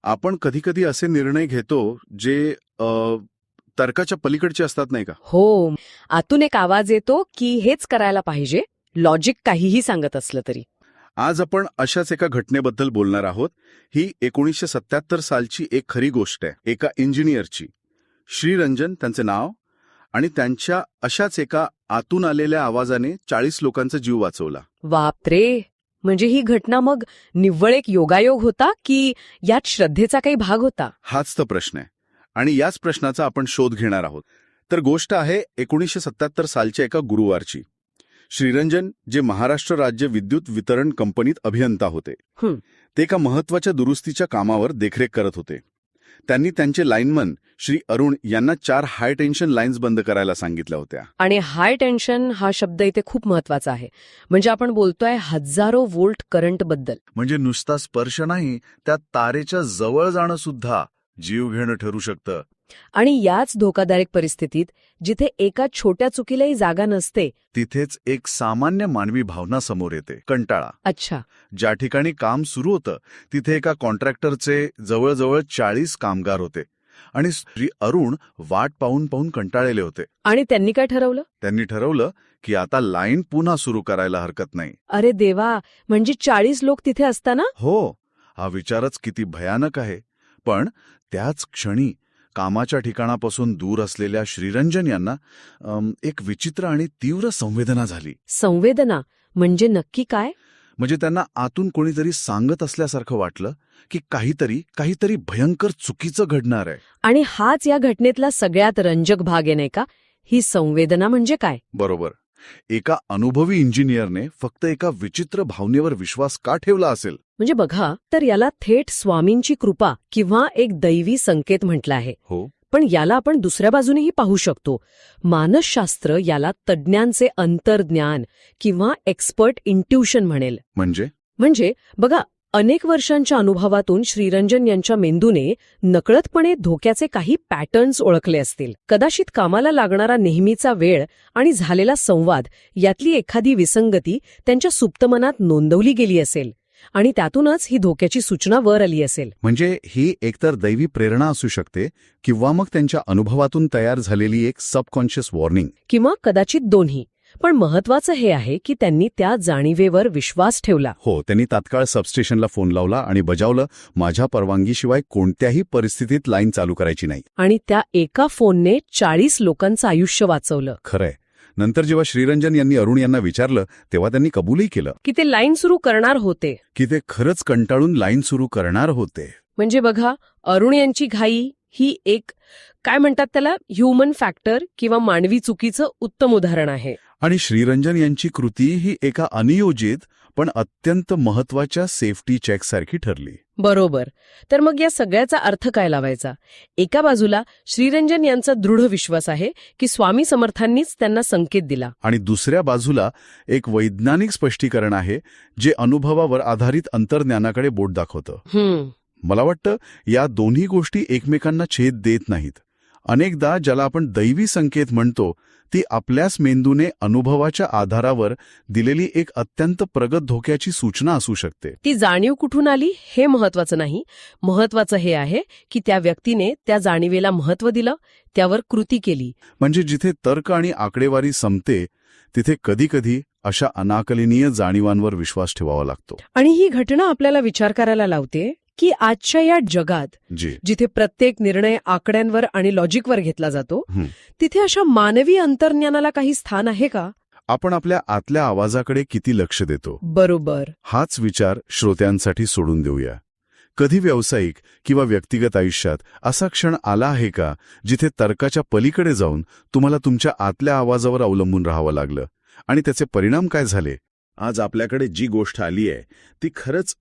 आपण कधी-कधी असे निर्णय घेतो जे तर्काच्या पलीकडचे असतात नाही का? हो, आतून एक आवाज येतो की हेच करायला पाहिजे, लॉजिक काहीही सांगत असलं तरी. आज आपण अशाच एका घटनेबद्दल बोलणार आहोत. ही 1977 सालची एक खरी गोष्ट आहे. एका इंजिनियरची. श्रीरंजन त्यांचे नाव, आणि त्यांच्या अशाच एका आतून आलेल्या आवाजाने 40 लोकांचा जीव वाचवला. बापरे, म्हणजे ही घटना मग निव्वळ एक योगायोग होता की यात श्रद्धेचा काही भाग होता? हाच तर प्रश्न आहे, आणि याच प्रश्नाचा आपण शोध घेणार आहोत. तर गोष्ट आहे 1977 सालच्या एका गुरुवारची. श्रीरंजन जे महाराष्ट्र राज्य विद्युत वितरण कंपनीत अभियंता होते. ते एका महत्वाच्या दुरुस्तीच्या कामावर देखरेख करत होते. त्यांनी त्यांचे लाईनमन श्री अरुण यांना 4 हाय टेन्शन लाईन्स बंद करायला सांगितल्या होत्या. आणि हाय टेन्शन हा शब्द इथे खूप महत्वाचा आहे. म्हणजे आपण बोलतोय हजारो व्होल्ट करंट बद्दल. म्हणजे नुसता स्पर्श नाही, त्या तारेच्या जवळ जाणं सुद्धा जीव घेणं ठरू शकतं. आणि याच धोकादायक परिस्थितीत जिथे एका छोट्या चुकीलाही जागा नसते, तिथेच एक सामान्य मानवी भावना समोर येते, कंटाळा. अच्छा, ज्या ठिकाणी काम सुरू होतं तिथे एका कॉन्ट्रॅक्टरचे जवळजवळ 40 कामगार होते आणि श्री अरुण वाट पाहून पाहून कंटाळलेले होते. आणि त्यांनी काय ठरवलं? त्यांनी ठरवलं की आता लाईन पुन्हा सुरू करायला हरकत नाही. अरे देवा, म्हणजे 40 लोक तिथे असताना? हो, हा विचारच किती भयानक आहे. पण त्याच क्षणी कामाच्या ठिकाणापासून दूर असलेल्या श्रीरंजन यांना एक विचित्र आणि तीव्र संवेदना झाली. संवेदना म्हणजे नक्की काय? म्हणजे त्यांना आतून कोणीतरी सांगत असल्यासारखं वाटलं की काहीतरी भयंकर चुकीचं घडणार आहे. आणि हाच या घटनेतला सगळ्यात रंजक भाग आहे नाही का? ही संवेदना म्हणजे काय? बरोबर. एका अनुभवी इंजिनियरने फक्त एका विचित्र भावनेवर विश्वास का ठेवला असेल? म्हणजे बघा, तर याला थेट स्वामींची कृपा किंवा एक दैवी संकेत म्हटलं आहे. हो, पण याला आपण दुसऱ्या बाजूनेही पाहू शकतो. मानसशास्त्र याला तज्ज्ञांचे अंतर्ज्ञान किंवा एक्सपर्ट इंट्युशन म्हणेल. म्हणजे बघा, अनेक वर्षांच्या अनुभवातून श्रीरंजन यांच्या मेंदूने नकळतपणे धोक्याचे काही पॅटर्न्स ओळखले असतील. कदाचित कामाला लागणारा नेहमीचा वेळ आणि झालेला संवाद यातली एखादी विसंगती त्यांच्या सुप्तमनात नोंदवली गेली असेल आणि त्यातूनच ही धोक्याची सूचना वर आली असेल. म्हणजे ही एकतर दैवी प्रेरणा असू शकते किंवा मग त्यांच्या अनुभवातून तयार झालेली एक सबकॉन्शियस वॉर्निंग. किंवा कदाचित दोन्ही. पण महत्वाचं हे आहे की त्यांनी त्या जाणीवेवर विश्वास ठेवला. हो, त्यांनी तात्काळ सबस्टेशनला फोन लावला आणि बजावलं, माझ्या परवानगीशिवाय कोणत्याही परिस्थितीत लाईन चालू करायची नाही. आणि त्या एका फोनने 40 लोकांचं आयुष्य वाचवलं. खरंय. नंतर जेव्हा श्रीरंजन यांनी अरुण यांना विचारलं तेव्हा त्यांनी कबूलही केलं की ते लाईन सुरू करणार होते. की ते खरंच कंटाळून लाईन सुरू करणार होते. म्हणजे बघा, अरुण यांची घाई ही एक काय म्हणतात त्याला, ह्युमन फॅक्टर किंवा मानवी चुकीचं उत्तम उदाहरण आहे. आणि श्रीरंजन यांची कृती ही एका अनियोजित पण अत्यंत महत्वाच्या सेफ्टी चेकसारखी ठरली. बरोबर. तर मग या सगळ्याचा अर्थ काय लावायचा? एका बाजूला श्रीरंजन यांचा दृढ विश्वास आहे की स्वामी समर्थांनीच त्यांना संकेत दिला, आणि दुसऱ्या बाजूला एक वैज्ञानिक स्पष्टीकरण आहे जे अनुभवावर आधारित अंतर्ज्ञानाकडे बोट दाखवतं. मला वाटतं या दोन्ही गोष्टी एकमेकांना छेद देत नाहीत. अनेकदा ज्याला आपण दैवी संकेत म्हणतो ती आपल्याच मेंदूने अनुभवाच्या आधारावर दिलेली एक अत्यंत प्रगत धोक्याची सूचना असू शकते. ती जाणीव कुठून आली हे महत्वाचं नाही. महत्वाचं हे आहे की त्या व्यक्तीने त्या जाणीवेला महत्त्व दिलं, त्यावर कृती केली. म्हणजे जिथे तर्क आणि आकडेवारी संपते तिथे कधीकधी अशा अनाकलनीय जाणीवांवर विश्वास ठेवावा लागतो. आणि ही घटना आपल्याला विचार करायला लावते की आजच्या या जगात जिथे प्रत्येक निर्णय आकड्यांवर आणि लॉजिकवर घेतला जातो, तिथे अशा मानवी अंतर्ज्ञानाला काही स्थान आहे का? आपण आपल्या आतल्या आवाजाकडे किती लक्ष देतो? बरोबर. हाच विचार श्रोत्यांसाठी सोडून देऊया. कधी व्यावसायिक किंवा व्यक्तिगत आयुष्यात असा क्षण आला आहे का जिथे तर्काच्या पलीकडे जाऊन तुम्हाला तुमच्या आतल्या आवाजावर अवलंबून राहावं लागलं आणि त्याचे परिणाम काय झाले? आज आपल्याकडे जी गोष्ट आली आहे ती खरंच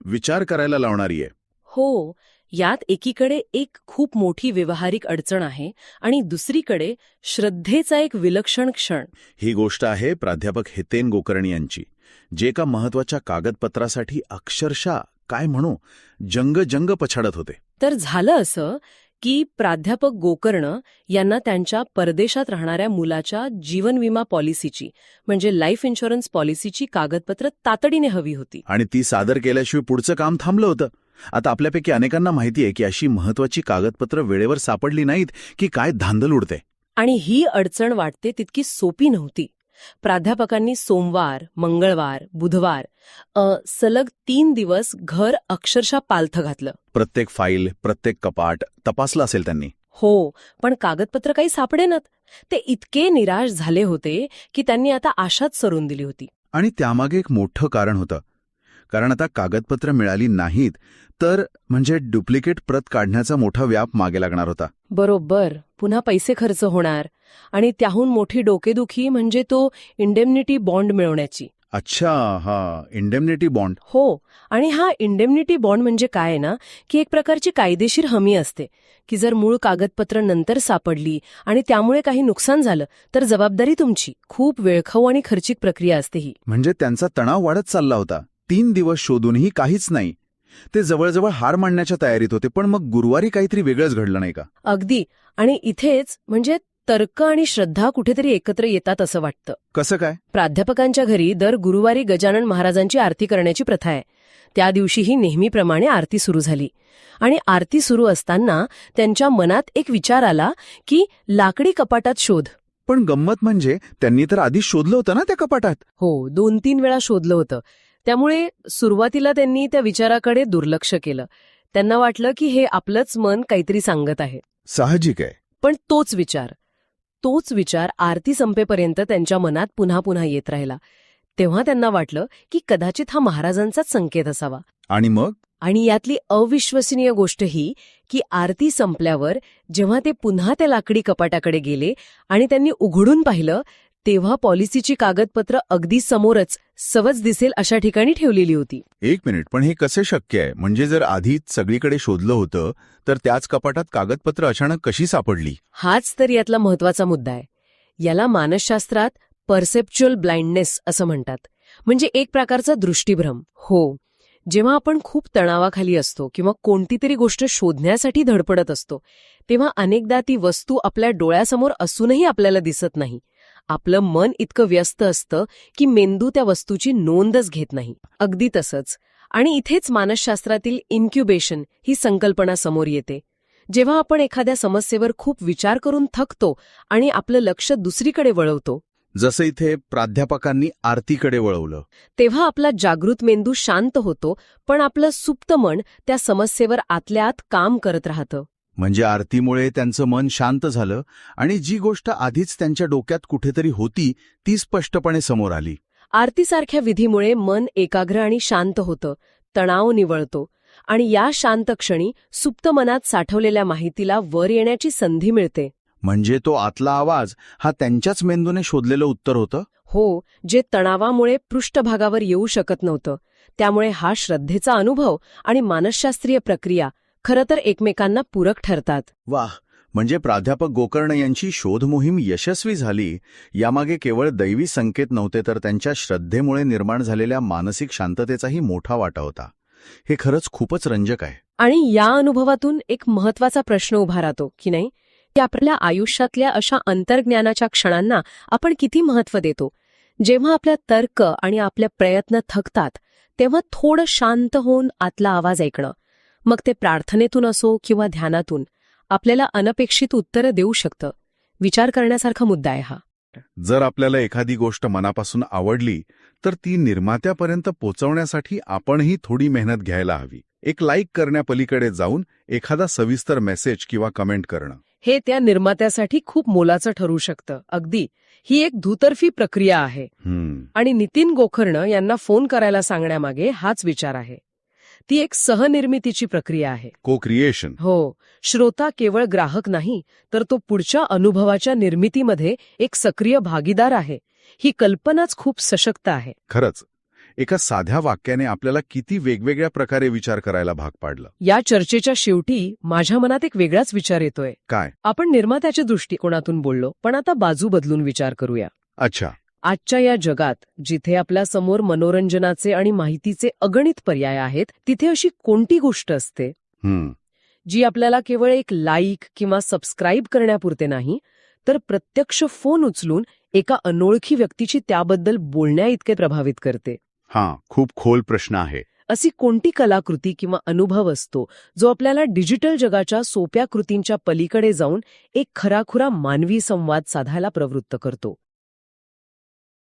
विचार करायला लावणारी आहे. हो, यात एकीकडे एक खूप मोठी व्यावहारिक अडचण आहे आणि दुसरीकडे श्रद्धेचा एक विलक्षण क्षण. ही गोष्ट आहे प्राध्यापक हितेन गोकर्णी यांची, जे एका महत्वाच्या कागदपत्रासाठी अक्षरशः काय म्हणू जंग पछाडत होते. तर झालं असं की प्राध्यापक गोकर्ण यांना त्यांच्या परदेशात राहणाऱ्या मुलाच्या जीवन विमा पॉलिसीची म्हणजे लाईफ इन्शुरन्स पॉलिसीची कागदपत्र तातडीने हवी होती. आणि ती सादर केल्याशिवाय पुढचं काम थांबलं होतं. आता आपल्यापैकी अनेकांना माहिती आहे की अशी महत्वाची कागदपत्र वेळेवर सापडली नाहीत की काय धांदल उडते. आणि ही अडचण वाटते तितकी सोपी नव्हती. प्राध्यापकांनी सोमवार, मंगळवार, बुधवार सलग 3 दिवस घर अक्षरशः पालथं घातलं. प्रत्येक फाईल, प्रत्येक कपाट तपासलं असेल त्यांनी. हो, पण कागदपत्र काही सापडेनात. ते इतके निराश झाले होते की त्यांनी आता आशाच सोडून दिली होती. आणि त्यामागे एक मोठं कारण होतं. कारण आता कागदपत्र मिळाली नाहीत तर म्हणजे डुप्लिकेट प्रत काढण्याचा मोठा व्याप मागे लागणार होता. बरोबर, पुन्हा पैसे खर्च होणार. आणि त्याहून मोठी डोकेदुखी म्हणजे तो इंडेम्निटी बॉन्ड मिळवण्याची. अच्छा, हा इंडेम्निटी बॉन्ड. हो, आणि हा इंडेम्निटी बॉन्ड म्हणजे काय आहे ना, की एक प्रकारची कायदेशीर हमी असते की जर मूळ कागदपत्र नंतर सापडली आणि त्यामुळे काही नुकसान झालं तर जबाबदारी तुमची. खूप वेळखाऊ आणि खर्चिक प्रक्रिया असते ही. म्हणजे त्यांचा तणाव वाढत चालला होता. 3 दिवस शोधूनही काहीच नाही. ते जवळजवळ हार मानण्याच्या तयारीत होते. पण मग गुरुवारी काहीतरी वेगळंच घडलं नाही का? अगदी. आणि इथेच म्हणजे तर्क आणि श्रद्धा कुठेतरी एकत्र येतात असं वाटतं. कसं काय? प्राध्यापकांच्या घरी दर गुरुवारी गजानन महाराजांची आरती करण्याची प्रथा आहे. त्या दिवशीही नेहमीप्रमाणे आरती सुरू झाली. आणि आरती सुरू असताना त्यांच्या मनात एक विचार आला की लाकडी कपाटात शोध. पण गंमत म्हणजे त्यांनी तर आधी शोधलं होतं ना त्या कपाटात. हो, 2-3 वेळा शोधलं होतं. त्यामुळे सुरुवातीला त्यांनी त्या विचाराकडे दुर्लक्ष केलं. त्यांना वाटलं की हे आपलंच मन काहीतरी सांगत आहे. साहजिक आहे. पण तोच विचार आरती संपेपर्यंत त्यांच्या मनात पुन्हा पुन्हा येत राहिला. तेव्हा त्यांना वाटलं की कदाचित हा महाराजांचाच संकेत असावा. आणि मग? आणि यातली अविश्वसनीय गोष्ट ही की आरती संपल्यावर जेव्हा ते पुन्हा त्या लाकडी कपाटाकडे गेले आणि त्यांनी उघडून पाहिलं तेव्हा पॉलिसीची कागदपत्र अगदी समोरच सहज दिसेल अशा ठिकाणी ठेवलेली होती. 1 मिनिट, पण हे कसे शक्य आहे? म्हणजे जर आधीच सगळीकडे शोधलं होतं तर त्याच कपाटात कागदपत्र अचानक कशी सापडली? हाच तर यातला महत्वाचा मुद्दा आहे. याला मानसशास्त्रात परसेप्च्युअल ब्लाइंडनेस असं म्हणतात. म्हणजे एक प्रकारचा दृष्टीभ्रम. हो, जेव्हा आपण खूप तणावाखाली असतो किंवा कोणती तरी गोष्ट शोधण्यासाठी धडपडत असतो तेव्हा अनेकदा ती वस्तू आपल्या डोळ्यासमोर असूनही आपल्याला दिसत नाही. आपलं मन इतकं व्यस्त असतं की मेंदू त्या वस्तूची नोंदच घेत नाही. अगदी तसंच. आणि इथेच मानसशास्त्रातील इन्क्युबेशन ही संकल्पना समोर येते. जेव्हा आपण एखाद्या समस्येवर खूप विचार करून थकतो आणि आपलं लक्ष दुसरीकडे वळवतो, जसं इथे प्राध्यापकांनी आरतीकडे वळवलं, तेव्हा आपला जागृत मेंदू शांत होतो, पण आपलं सुप्त मन त्या समस्येवर आतल्या आत काम करत राहतं. म्हणजे आरतीमुळे त्यांचं मन शांत झालं आणि जी गोष्ट आधीच त्यांच्या डोक्यात कुठेतरी होती ती स्पष्टपणे समोर आली. आरतीसारख्या विधीमुळे मन एकाग्र आणि शांत होतं, तणाव निवळतो आणि या शांत क्षणी सुप्त मनात साठवलेल्या माहितीला वर येण्याची संधी मिळते. म्हणजे तो आतला आवाज हा त्यांच्याच मेंदूने शोधलेलं उत्तर होतं? हो, जे तणावामुळे पृष्ठभागावर येऊ शकत नव्हतं. त्यामुळे हा श्रद्धेचा अनुभव आणि मानसशास्त्रीय प्रक्रिया खरं तर एकमेकांना पूरक ठरतात. वाह, म्हणजे प्राध्यापक गोकर्ण यांची शोध मोहीम यशस्वी झाली यामागे केवळ दैवी संकेत नव्हते तर त्यांच्या श्रद्धेमुळे निर्माण झालेल्या मानसिक शांततेचाही मोठा वाटा होता. हे खरंच खूपच रंजक आहे. आणि या अनुभवातून एक महत्वाचा प्रश्न उभा राहतो की नाही, की आपल्या आयुष्यातल्या अशा अंतर्ज्ञानाच्या क्षणांना आपण किती महत्त्व देतो. जेव्हा आपल्या तर्क आणि आपल्या प्रयत्न थकतात तेव्हा थोडं शांत होऊन आतला आवाज ऐकणं, मग ते प्रार्थनेतून असो किंवा ध्यानातून, आपल्याला अनपेक्षित उत्तरं देऊ शकतं. विचार करण्यासारखा मुद्दा आहे हा. जर आपल्याला एखादी गोष्ट मनापासून आवडली तर ती निर्मात्यापर्यंत पोचवण्यासाठी आपणही थोडी मेहनत घ्यायला हवी. एक लाईक करण्यापलीकडे जाऊन एखादा सविस्तर मेसेज किंवा कमेंट करणं, हे त्या निर्मात्यासाठी खूप मोलाचं ठरू शकतं. अगदी. ही एक दुतर्फी प्रक्रिया आहे. आणि नितीन गोकर्ण यांना फोन करायला सांगण्यामागे हाच विचार आहे. ती एक सहनिर्मितीची प्रक्रिया आहे. को क्रिएशन. हो, श्रोता केवळ ग्राहक नाही तर तो पुढच्या अनुभवाच्या निर्मितीमध्ये एक सक्रिय भागीदार आहे. ही कल्पनाच खूप सशक्त आहे. खरंच, एका साध्या वाक्याने आपल्याला किती वेगवेगळ्या प्रकारे विचार करायला भाग पाडलं. या चर्चेच्या शेवटी माझ्या मनात एक वेगळाच विचार येतोय. काय? आपण निर्मात्याच्या दृष्टिकोनातून बोललो, पण आता बाजू बदलून विचार करूया. अच्छा. आजच्या या जगात जिथे आपल्या समोर मनोरंजनाचे आणि माहितीचे अगणित पर्याय आहेत, तिथे अशी कोणती गोष्ट असते जी आपल्याला केवळ एक लाईक किंवा सबस्क्राईब करण्यापुरते नाही तर प्रत्यक्ष फोन उचलून एका अनोळखी व्यक्तीची त्याबद्दल बोलण्याइतके प्रभावित करते? हां, खूप खोल प्रश्न आहे. अशी कोणती कलाकृती किंवा अनुभव असतो जो आपल्याला डिजिटल जगाच्या सोप्या कृतींच्या पलीकडे जाऊन एक खराखुरा मानवी संवाद साधायला प्रवृत्त करतो?